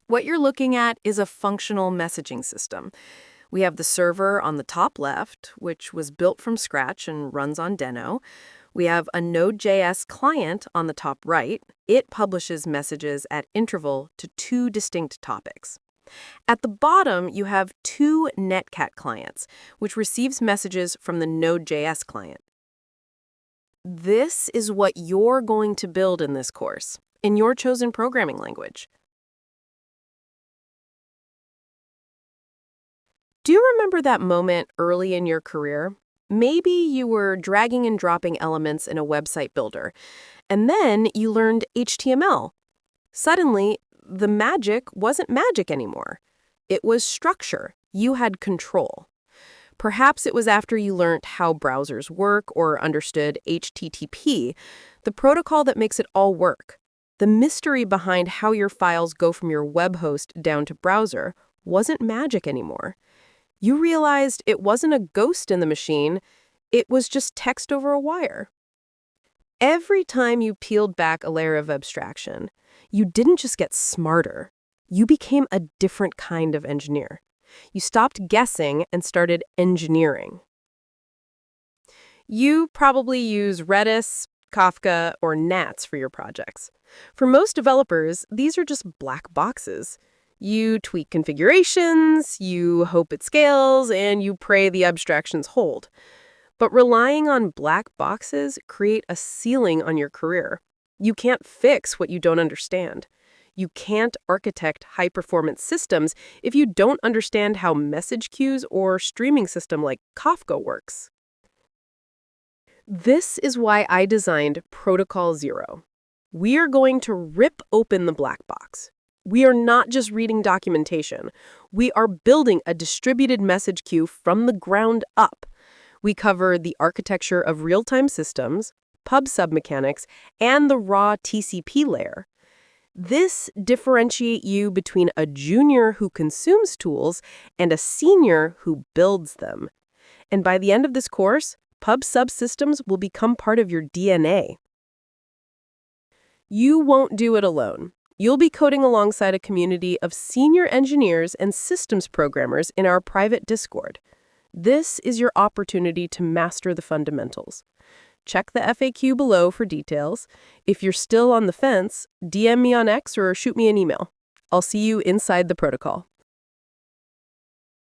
What you're looking at is a functional messaging system. We have the server on the top left, which was built from scratch and runs on Deno. We have a Node.js client on the top right. It publishes messages at interval to two distinct topics. At the bottom, you have two Netcat clients, which receives messages from the Node.js client. This is what you're going to build in this course, in your chosen programming language. Do you remember that moment early in your career? Maybe you were dragging and dropping elements in a website builder, and then you learned HTML. Suddenly, the magic wasn't magic anymore. It was structure. You had control. Perhaps it was after you learned how browsers work or understood HTTP, the protocol that makes it all work. The mystery behind how your files go from your web host down to browser wasn't magic anymore. You realized it wasn't a ghost in the machine, it was just text over a wire. Every time you peeled back a layer of abstraction, you didn't just get smarter, you became a different kind of engineer. You stopped guessing and started engineering. You probably use Redis, Kafka, or Nats for your projects. For most developers, these are just black boxes. You tweak configurations, you hope it scales, and you pray the abstractions hold. But relying on black boxes create a ceiling on your career. You can't fix what you don't understand. You can't architect high-performance systems if you don't understand how message queues or streaming system like Kafka works. This is why I designed Protocol Zero. We are going to rip open the black box. We are not just reading documentation. We are building a distributed message queue from the ground up. We cover the architecture of real-time systems, pub/sub mechanics, and the raw TCP layer. This differentiates you between a junior who consumes tools and a senior who builds them. And by the end of this course, pub/sub systems will become part of your DNA. You won't do it alone. You'll be coding alongside a community of senior engineers and systems programmers in our private Discord. This is your opportunity to master the fundamentals. Check the FAQ below for details. If you're still on the fence, DM me on X or shoot me an email. I'll see you inside the protocol.